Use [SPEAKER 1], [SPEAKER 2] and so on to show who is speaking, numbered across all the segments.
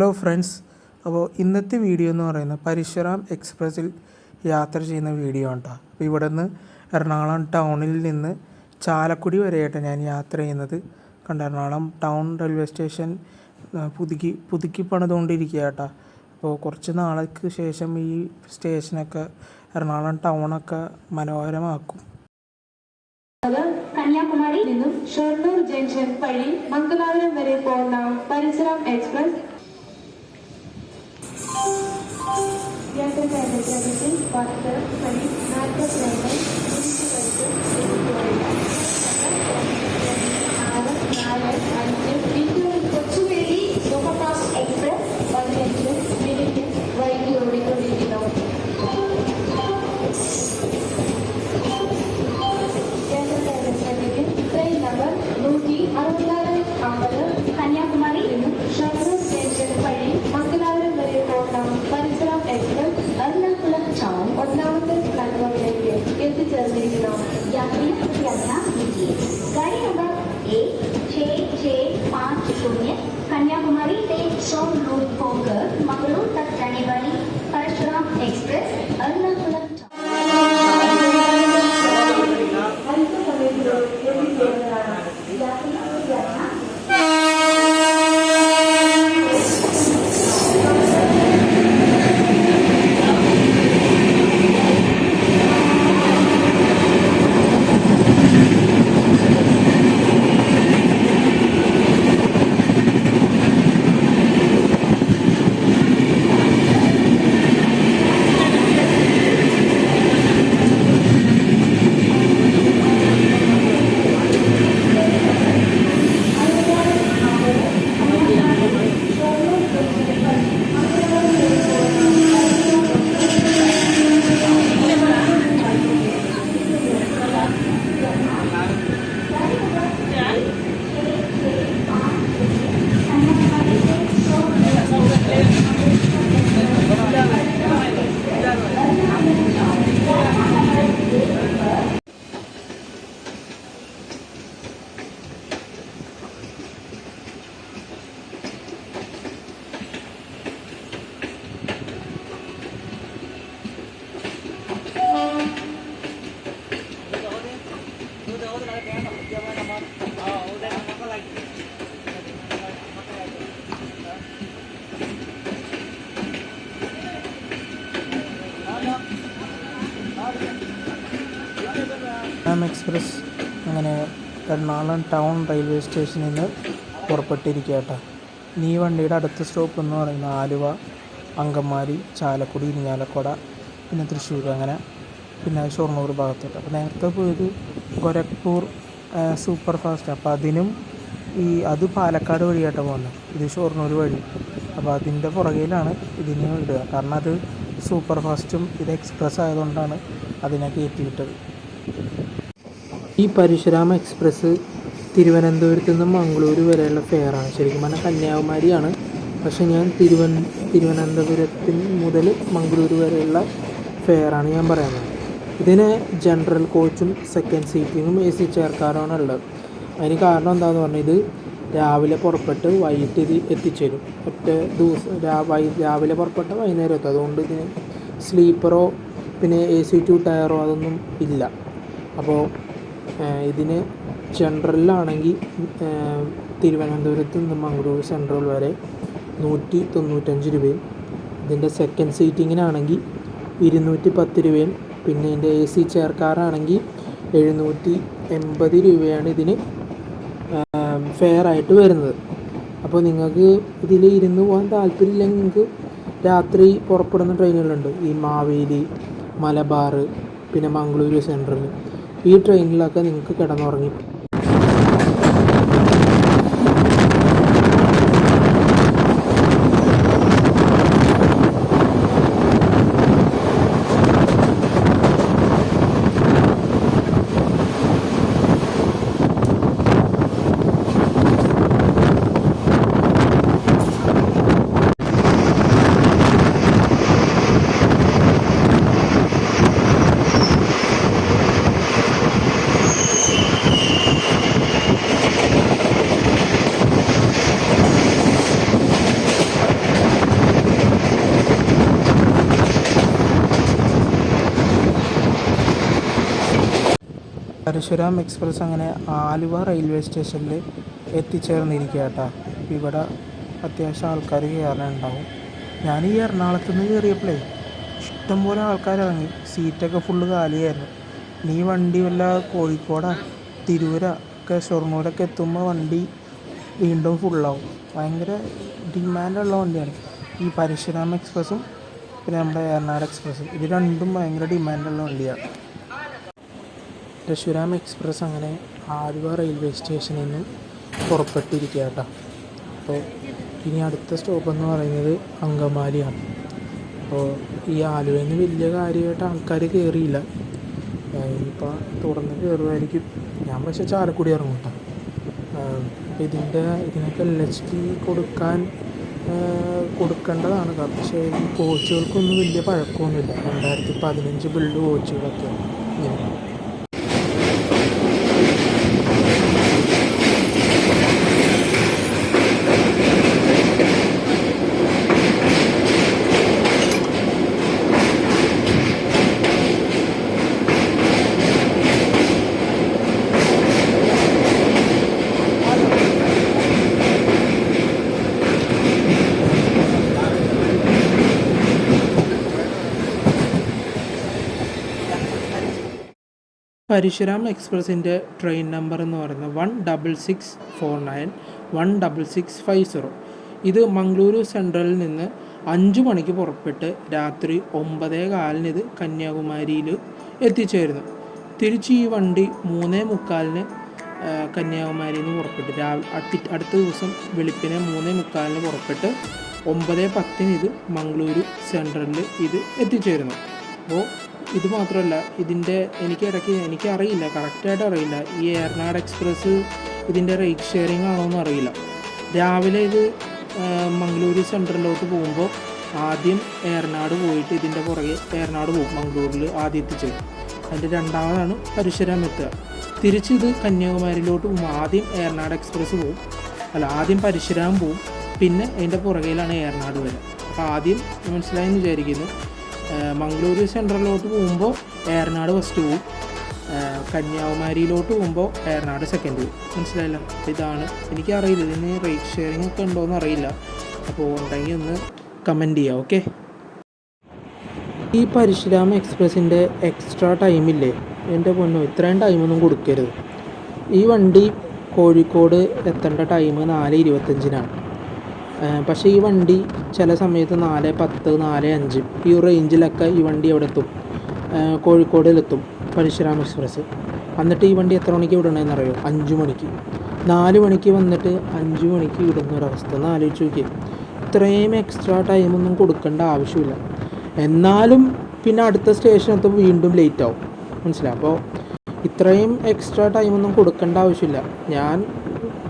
[SPEAKER 1] Hello friends, അപ്പോൾ ഇന്നത്തെ video എന്ന് പറയുന്നത് പരശുറാം എക്സ്പ്രസ്സിൽ യാത്ര ചെയ്യുന്ന വീഡിയോ ആണ് കേട്ടോ. അപ്പോൾ ഇവിടെ നിന്ന് എറണാകുളം ടൗണിൽ നിന്ന് ചാലക്കുടി വരെയായിട്ട് ഞാൻ യാത്ര ചെയ്യുന്നത്. എറണാകുളം ടൗൺ റെയിൽവേ സ്റ്റേഷൻ പുതുക്കി പണിതുകൊണ്ടിരിക്കുക കേട്ടോ. അപ്പോൾ കുറച്ച് നാൾക്ക് ശേഷം ഈ സ്റ്റേഷനൊക്കെ എറണാകുളം ടൗണൊക്കെ മനോഹരമാക്കും.
[SPEAKER 2] കന്യാകുമാരിയിൽ നിന്നും ഷൊർണൂർ ജംഗ്ഷൻ വഴി മംഗലാപുരം വരെ പോകുന്ന Parasuram express Kochuveli superfast express 15 minute വൈകി ഓടിക്കൊണ്ടിരിക്കുന്നു. ട്രെയിൻ നമ്പർ 166 കന്യാകുമാരി നിന്നും ഷൊർണൂർ ജംഗ്ഷൻ വഴി മംഗലാപുരം വരെ പോകുന്ന പരശുറാം എക്സ്പ്രസ് എറണാകുളം ടൗൺ ഒന്നാമത്തെ പ്ലാറ്റ്ഫോമിലേക്ക് എത്തിച്ചേർന്നിരിക്കുന്നു. गाड़ी नंबर 1650 कन्याकुमारी से शोरनूर होकर मंगलूर तक जाने वाली परशुराम एक्सप्रेस एर्नाकुलम
[SPEAKER 1] എക്സ്പ്രസ് അങ്ങനെ എറണാകുളം ടൗൺ റെയിൽവേ സ്റ്റേഷനിൽ നിന്ന് പുറപ്പെട്ടിരിക്കുക കേട്ടോ. ഇനി ഈ വണ്ടിയുടെ അടുത്ത സ്റ്റോപ്പ് എന്ന് പറയുന്നത് ആലുവ, അങ്കമാലി, ചാലക്കുടി, ഇരിങ്ങാലക്കുട, പിന്നെ തൃശ്ശൂർ, അങ്ങനെ പിന്നെ ഷൊർണൂർ ഭാഗത്തോട്ട്. അപ്പോൾ നേരത്തെ പോയത് ഗോരഖ്പൂർ സൂപ്പർ ഫാസ്റ്റ്. അപ്പോൾ അതിനും അത് പാലക്കാട് വഴിയായിട്ടാണ് പോകുന്നത്, ഇത് ഷൊർണൂർ വഴി. അപ്പോൾ അതിൻ്റെ പുറകിലാണ് ഇതിന് ഇടുക, കാരണം അത് സൂപ്പർ ഫാസ്റ്റും ഇത് എക്സ്പ്രസ് ആയതുകൊണ്ടാണ് അതിനെ കയറ്റിവിട്ടത്. ഈ പരശുരാം എക്സ്പ്രസ് തിരുവനന്തപുരത്ത് നിന്ന് മംഗളൂർ വരെയുള്ള ഫെയറാണ്. ശരിക്കും പറഞ്ഞാൽ കന്യാകുമാരിയാണ്, പക്ഷേ ഞാൻ തിരുവനന്തപുരത്തിൽ മുതൽ മംഗളൂർ വരെയുള്ള ഫെയറാണ് ഞാൻ പറയുന്നത്. ഇതിന് ജനറൽ കോച്ചും സെക്കൻഡ് സീറ്റിങ്ങും AC ചെയർക്കാരാണ് ഉള്ളത്. അതിന് കാരണം എന്താണെന്ന് പറഞ്ഞാൽ ഇത് രാവിലെ പുറപ്പെട്ട് വൈകിട്ട് ഇത് എത്തിച്ചേരും. ഒറ്റ ദിവസം രാവിലെ പുറപ്പെട്ട് വൈകുന്നേരം എത്തും. അതുകൊണ്ട് ഇതിന് സ്ലീപ്പറോ പിന്നെ AC 2 ടയറോ അതൊന്നും ഇല്ല. അപ്പോൾ ഇതിന് ജനറലിലാണെങ്കിൽ തിരുവനന്തപുരത്ത് നിന്ന് മംഗളൂർ സെൻട്രൽ വരെ 195 രൂപയും, ഇതിൻ്റെ സെക്കൻഡ് സീറ്റിങ്ങിനാണെങ്കിൽ 210 രൂപയും, പിന്നെ ഇതിൻ്റെ AC ചെയർക്കാരാണെങ്കിൽ 780 രൂപയാണ് ഇതിന് ഫെയറായിട്ട് വരുന്നത്. അപ്പോൾ നിങ്ങൾക്ക് ഇതിൽ ഇരുന്ന് പോകാൻ താല്പര്യമില്ലെങ്കിൽ നിങ്ങൾക്ക് രാത്രി പുറപ്പെടുന്ന ട്രെയിനുകളുണ്ട്. ഈ മാവേലി, മലബാർ, പിന്നെ മംഗളൂരു സെൻട്രൽ, ഈ ട്രെയിനിലൊക്കെ നിങ്ങൾക്ക് കിടന്നുറങ്ങി. പരശുരാം എക്സ്പ്രസ് അങ്ങനെ ആലുവ റെയിൽവേ സ്റ്റേഷനിൽ എത്തിച്ചേർന്നിരിക്കുക കേട്ടോ. ഇവിടെ അത്യാവശ്യം ആൾക്കാർ കയറാനുണ്ടാവും. ഞാൻ ഈ എറണാകുളത്ത് നിന്ന് കയറിയപ്പോഴേ ഇഷ്ടംപോലെ ആൾക്കാർ ഇറങ്ങി, സീറ്റൊക്കെ ഫുള്ള് കാലിയായിരുന്നു. നീ വണ്ടി വല്ല കോഴിക്കോടാ തിരൂര ഒക്കെ ഷൊർണൂരൊക്കെ എത്തുമ്പോൾ വണ്ടി വീണ്ടും ഫുള്ളാവും. ഭയങ്കര ഡിമാൻഡുള്ള വണ്ടിയാണ് ഈ പരശുരാം എക്സ്പ്രസ്സും പിന്നെ നമ്മുടെ എറണാട് എക്സ്പ്രസ്സും. ഇത് രണ്ടും ഭയങ്കര ഡിമാൻഡുള്ള വണ്ടിയാണ്. പരശുരാം എക്സ്പ്രസ് അങ്ങനെ ആലുവ റെയിൽവേ സ്റ്റേഷനിൽ നിന്ന് പുറപ്പെട്ടിരിക്കുക കേട്ടോ. അപ്പോൾ ഇനി അടുത്ത സ്റ്റോപ്പ് എന്ന് പറയുന്നത് അങ്കമാലിയാണ്. അപ്പോൾ ഈ ആലുവയിൽ നിന്ന് വലിയ കാര്യമായിട്ട് ആൾക്കാർ കയറിയില്ല, ഇനിയിപ്പോൾ തുടർന്ന് കയറുമായിരിക്കും. ഞാൻ പക്ഷേ ചാലക്കുടി ഇറങ്ങും കേട്ടോ. അപ്പോൾ ഇതിനൊക്കെ LHP കൊടുക്കേണ്ടതാണ്. പക്ഷേ ഈ കോച്ചുകൾക്കൊന്നും വലിയ പഴക്കമൊന്നുമില്ല. 2015 ബിൽഡ് കോച്ചുകളൊക്കെയാണ് ഇങ്ങനെ. പരശുരാം എക്സ്പ്രസിൻ്റെ ട്രെയിൻ നമ്പർ എന്ന് പറയുന്നത് 16649 16650. ഇത് മംഗളൂരു സെൻട്രലിൽ നിന്ന് 5 മണിക്ക് പുറപ്പെട്ട് രാത്രി 9:15 ഇത് കന്യാകുമാരിയിൽ എത്തിച്ചേരുന്നു. തിരിച്ച് ഈ വണ്ടി 3:45 കന്യാകുമാരിയിൽ നിന്ന് പുറപ്പെട്ട് അടുത്ത ദിവസം വെളുപ്പിനെ 3:45 പുറപ്പെട്ട് 9:10 ഇത് മംഗളൂരു സെൻട്രലിൽ ഇത് എത്തിച്ചേരുന്നു. അപ്പോൾ ഇത് മാത്രമല്ല, എനിക്കറിയില്ല, കറക്റ്റായിട്ട് അറിയില്ല ഈ എറണാട് എക്സ്പ്രസ് ഇതിൻ്റെ റേറ്റ് ഷെയറിങ് ആണോ എന്ന് അറിയില്ല. രാവിലെ ഇത് മംഗളൂരു സെൻട്രലിലോട്ട് പോകുമ്പോൾ ആദ്യം എറണാട് പോയിട്ട് ഇതിൻ്റെ പുറകെ എറണാട് പോകും. മംഗളൂരിൽ ആദ്യം എത്തിച്ചേരും. അതിൻ്റെ രണ്ടാമതാണ് പരശുരാം എത്തുക. തിരിച്ച് ഇത് കന്യാകുമാരിയിലോട്ട് പോകുമ്പോൾ ആദ്യം എറണാട് എക്സ്പ്രസ് പോകും, ആദ്യം പരശുരാം പോകും, പിന്നെ അതിൻ്റെ പുറകയിലാണ് എറണാട് വരിക. അപ്പോൾ ആദ്യം മനസ്സിലായെന്ന് വിചാരിക്കുന്നു. മംഗളൂരു സെൻട്രലിലോട്ട് പോകുമ്പോൾ എറണാട് ഫസ്റ്റ് പോകും, കന്യാകുമാരിയിലോട്ട് പോകുമ്പോൾ എറണാട് സെക്കൻഡ് പോകും. മനസ്സിലായില്ല? ഇതാണ്, എനിക്കറിയില്ല ഇതിന് റേറ്റ് ഷെയറിംഗ് ഒക്കെ ഉണ്ടോയെന്ന് അറിയില്ല. അപ്പോൾ ഉണ്ടെങ്കിൽ ഒന്ന് കമൻറ്റ് ചെയ്യുക. ഓക്കെ. ഈ പരശുരാം എക്സ്പ്രസിൻ്റെ എക്സ്ട്രാ ടൈമില്ലേ, എൻ്റെ പൊന്നോ, ഇത്രയും ടൈമൊന്നും കൊടുക്കരുത്. ഈ വണ്ടി കോഴിക്കോട് എത്തേണ്ട ടൈം 4:25 പക്ഷേ ഈ വണ്ടി ചില സമയത്ത് 4:10 4:05 ഈ റേഞ്ചിലൊക്കെ ഈ വണ്ടി എവിടെ എത്തും, കോഴിക്കോടിലെത്തും പരശുരാം എക്സ്പ്രസ്. എന്നിട്ട് ഈ വണ്ടി എത്ര മണിക്ക് വിടണമെന്ന് അറിയോ? 5 മണിക്ക്. 4 മണിക്ക് വന്നിട്ട് 5 മണിക്ക് വിടുന്നൊരവസ്ഥ ഒന്ന് ആലോചിച്ച് നോക്കി. ഇത്രയും എക്സ്ട്രാ ടൈമൊന്നും കൊടുക്കേണ്ട ആവശ്യമില്ല. എന്നാലും പിന്നെ അടുത്ത സ്റ്റേഷൻ എത്തുമ്പോൾ വീണ്ടും ലേറ്റ് ആവും. മനസ്സിലാവും? അപ്പോൾ ഇത്രയും എക്സ്ട്രാ ടൈമൊന്നും കൊടുക്കേണ്ട ആവശ്യമില്ല.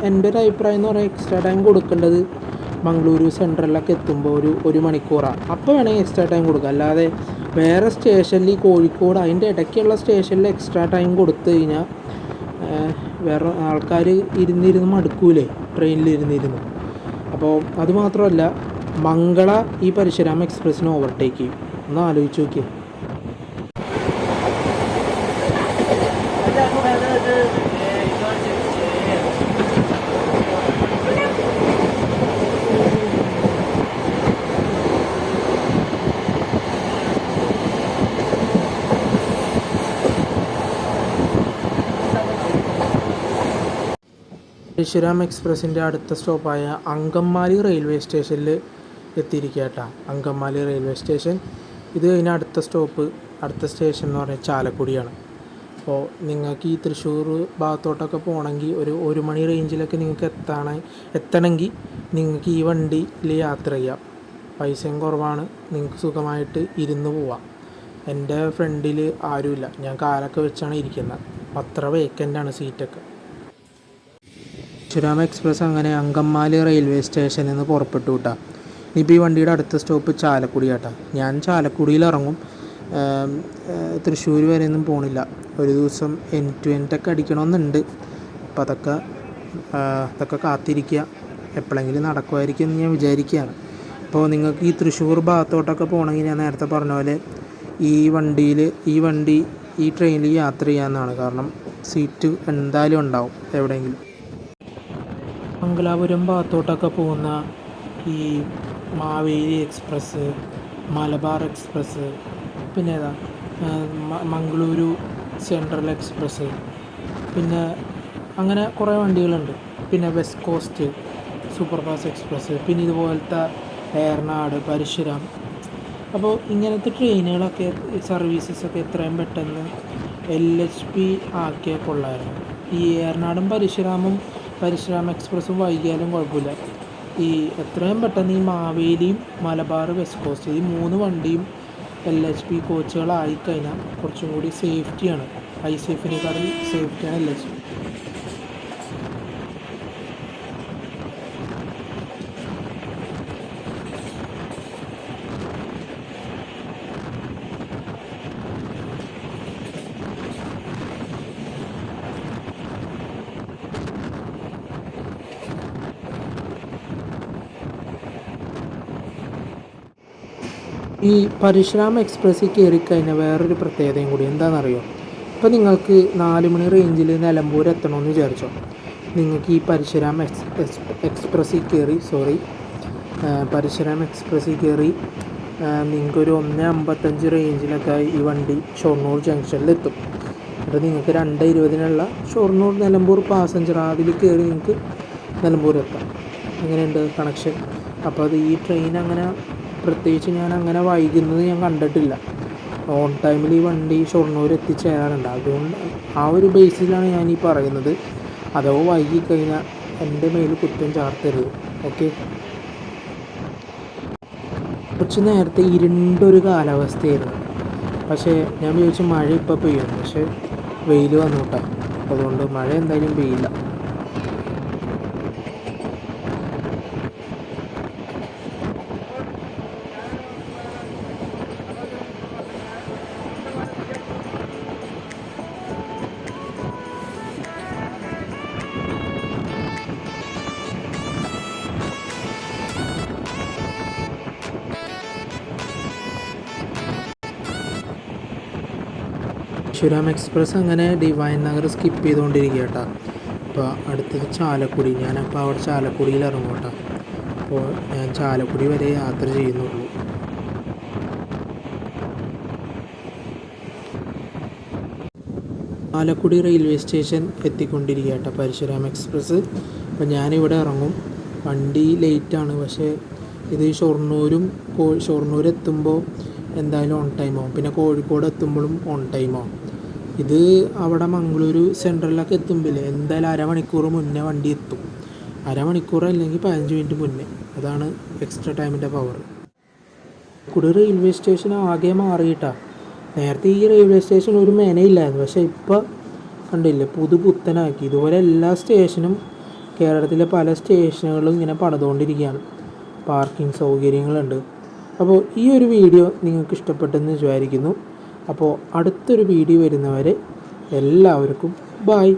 [SPEAKER 1] എൻ്റെ ഒരു അഭിപ്രായം എന്ന് പറഞ്ഞാൽ എക്സ്ട്രാ ടൈം കൊടുക്കേണ്ടത് മംഗളൂരു സെൻട്രലിലൊക്കെ എത്തുമ്പോൾ ഒരു മണിക്കൂറാണ്. അപ്പോൾ വേണമെങ്കിൽ എക്സ്ട്രാ ടൈം കൊടുക്കുക. അല്ലാതെ വേറെ സ്റ്റേഷനിൽ ഈ കോഴിക്കോട് അതിൻ്റെ ഇടയ്ക്കുള്ള സ്റ്റേഷനിൽ എക്സ്ട്രാ ടൈം കൊടുത്തു കഴിഞ്ഞാൽ വേറെ ആൾക്കാർ ഇരുന്നിരുന്ന് മടുക്കൂലേ ട്രെയിനിലിരുന്നിരുന്നു. അപ്പോൾ അതുമാത്രമല്ല, മംഗള ഈ പരശുരാം എക്സ്പ്രസ്സിനെ ഓവർടേക്ക് ചെയ്യും. ഒന്ന് ആലോചിച്ച് നോക്കിയേ. പരശുരാം എക്സ്പ്രസിൻ്റെ അടുത്ത സ്റ്റോപ്പായ അങ്കമാലി റെയിൽവേ സ്റ്റേഷനിൽ എത്തിയിരിക്കുക കേട്ടോ. Angamaly railway station. ഇത് കഴിഞ്ഞ അടുത്ത സ്റ്റേഷൻ എന്ന് പറയുന്നത് ചാലക്കുടിയാണ്. അപ്പോൾ നിങ്ങൾക്ക് ഈ തൃശ്ശൂർ ഭാഗത്തോട്ടൊക്കെ പോകണമെങ്കിൽ ഒരു 1 മണി റേഞ്ചിലൊക്കെ നിങ്ങൾക്ക് എത്തണമെങ്കിൽ നിങ്ങൾക്ക് ഈ വണ്ടിയിൽ യാത്ര ചെയ്യാം. പൈസയും കുറവാണ്, നിങ്ങൾക്ക് സുഖമായിട്ട് ഇരുന്ന് പോവാം. എൻ്റെ ഫ്രണ്ടിൽ ആരുമില്ല, ഞാൻ കാലൊക്കെ വെച്ചാണ് ഇരിക്കുന്നത്. അത്ര വേക്കൻ്റാണ് സീറ്റൊക്കെ. പരശുരാം എക്സ്പ്രസ് അങ്ങനെ അങ്കമാലി റെയിൽവേ സ്റ്റേഷനിൽ നിന്ന് പുറപ്പെട്ടു കേട്ടോ. ഇനിയിപ്പോൾ ഈ വണ്ടിയുടെ അടുത്ത സ്റ്റോപ്പ് ചാലക്കുടി കേട്ടോ. ഞാൻ ചാലക്കുടിയിൽ ഇറങ്ങും, തൃശ്ശൂർ വരെ ഒന്നും പോകണില്ല. ഒരു ദിവസം end to end ഒക്കെ അടിക്കണമെന്നുണ്ട്. അപ്പോൾ അതൊക്കെ കാത്തിരിക്കുക, എപ്പോഴെങ്കിലും നടക്കുമായിരിക്കും എന്ന് ഞാൻ വിചാരിക്കുകയാണ്. അപ്പോൾ നിങ്ങൾക്ക് ഈ തൃശ്ശൂർ ഭാഗത്തോട്ടൊക്കെ പോകണമെങ്കിൽ ഞാൻ നേരത്തെ പറഞ്ഞ പോലെ ഈ ട്രെയിനിൽ യാത്ര ചെയ്യാമെന്നാണ്. കാരണം സീറ്റ് എന്തായാലും ഉണ്ടാവും എവിടെയെങ്കിലും. മംഗലാപുരം ഭാഗത്തോട്ടൊക്കെ പോകുന്ന ഈ മാവേലി എക്സ്പ്രസ്, മലബാർ എക്സ്പ്രസ്, പിന്നെ ഏതാ മംഗളൂരു സെൻട്രൽ എക്സ്പ്രസ്, പിന്നെ അങ്ങനെ കുറേ വണ്ടികളുണ്ട്. പിന്നെ west cost super fast express, പിന്നെ ഇതുപോലത്തെ ഏറനാട്, പരശുരാം. അപ്പോൾ ഇങ്ങനത്തെ ട്രെയിനുകളൊക്കെ സർവീസസൊക്കെ എത്രയും പെട്ടെന്ന് LHP ആക്കിയാൽ കൊള്ളായിരുന്നു. ഈ ഏറനാടും പരശുരാം എക്സ്പ്രസ്സും വൈകിയാലും കുഴപ്പമില്ല. ഈ എത്രയും പെട്ടെന്ന് ഈ മാവേലിയും മലബാർ വെസ്റ്റ് കോസ്റ്റ് ഈ 3 വണ്ടിയും LHP കോച്ചുകളായിക്കഴിഞ്ഞാൽ കുറച്ചും കൂടി സേഫ്റ്റിയാണ്. ICFനേക്കാളും സേഫ്റ്റിയാണ് LHP. ഈ പരശുരാം എക്സ്പ്രസ്സിൽ കയറിക്കഴിഞ്ഞാൽ വേറൊരു പ്രത്യേകതയും കൂടി എന്താണെന്നറിയോ? ഇപ്പോൾ നിങ്ങൾക്ക് 4 മണി റേഞ്ചിൽ നിലമ്പൂർ എത്തണമെന്ന് വിചാരിച്ചോ. നിങ്ങൾക്ക് ഈ പരശുരാം എക്സ്പ്രസ്സിൽ കയറി നിങ്ങൾക്കൊരു 1:55 റേഞ്ചിലൊക്കെ ഈ വണ്ടി ഷൊർണൂർ ജംഗ്ഷനിലെത്തും. അപ്പോൾ നിങ്ങൾക്ക് 2:20 ഷൊർണൂർ നിലമ്പൂർ പാസഞ്ചർ അതിൽ കയറി നിങ്ങൾക്ക് നിലമ്പൂർ എത്താം. അങ്ങനെയുണ്ട് കണക്ഷൻ. അപ്പോൾ അത് ഈ ട്രെയിൻ അങ്ങനെ പ്രത്യേകിച്ച് ഞാൻ അങ്ങനെ വൈകുന്നത് ഞാൻ കണ്ടിട്ടില്ല. ഓൺ ടൈമിൽ ഈ വണ്ടി ഷൊർണൂർ എത്തിച്ചേരാറുണ്ട്. അതുകൊണ്ട് ആ ഒരു ബേസിലാണ് ഞാൻ ഈ പറയുന്നത്. അഥവാ വൈകിക്കഴിഞ്ഞാൽ എൻ്റെ മേൽ കുറ്റം ചാർത്തരുത്. ഓക്കെ. കുറച്ച് നേരത്തെ ഇരുണ്ടൊരു കാലാവസ്ഥയായിരുന്നു. പക്ഷേ ഞാൻ വിചാരിച്ചു മഴ ഇപ്പോൾ പെയ്യും. പക്ഷേ വെയിൽ വന്നോട്ടെ. അതുകൊണ്ട് മഴ എന്തായാലും പെയ്യില്ല. പരശുരാം എക്സ്പ്രസ് അങ്ങനെ ഡിവൈൻ നഗർ സ്കിപ്പ് ചെയ്തുകൊണ്ടിരിക്കുക കേട്ടോ. അപ്പോൾ അടുത്തത് ചാലക്കുടി. ഞാനപ്പോൾ അവിടെ ചാലക്കുടിയിൽ ഇറങ്ങും കേട്ടോ. അപ്പോൾ ഞാൻ ചാലക്കുടി വരെ യാത്ര ചെയ്യുന്നുള്ളൂ. ചാലക്കുടി റെയിൽവേ സ്റ്റേഷൻ എത്തിക്കൊണ്ടിരിക്കുക കേട്ടോ പരശുരാം എക്സ്പ്രസ്. അപ്പോൾ ഞാനിവിടെ ഇറങ്ങും. വണ്ടി ലേറ്റാണ്. പക്ഷേ ഇത് ഷൊർണൂർ എത്തുമ്പോൾ എന്തായാലും ഓൺ ടൈം ആവും. പിന്നെ കോഴിക്കോട് എത്തുമ്പോഴും ഓൺ ടൈം ആവും. ഇത് അവിടെ മംഗളൂരു സെൻട്രലിലൊക്കെ എത്തുമ്പില്ലേ എന്തായാലും അരമണിക്കൂർ മുന്നേ വണ്ടി എത്തും. അരമണിക്കൂർ അല്ലെങ്കിൽ 15 മിനിറ്റ് മുന്നേ. അതാണ് എക്സ്ട്രാ ടൈമിൻ്റെ പവർ. ചാലക്കുടി റെയിൽവേ സ്റ്റേഷൻ ആകെ മാറിയിട്ടാണ്. നേരത്തെ ഈ റെയിൽവേ സ്റ്റേഷൻ ഒരു മെനയില്ലായിരുന്നു. പക്ഷേ ഇപ്പോൾ കണ്ടില്ലേ പുത്തനാക്കി. ഇതുപോലെ എല്ലാ സ്റ്റേഷനും കേരളത്തിലെ പല സ്റ്റേഷനുകളും ഇങ്ങനെ പണിതുകൊണ്ടിരിക്കുകയാണ്. പാർക്കിംഗ് സൗകര്യങ്ങളുണ്ട്. അപ്പോൾ ഈ ഒരു വീഡിയോ നിങ്ങൾക്ക് ഇഷ്ടപ്പെട്ടെന്ന് വിചാരിക്കുന്നു. അപ്പോൾ അടുത്തൊരു വീഡിയോ വരുന്നവരെ എല്ലാവർക്കും ബൈ.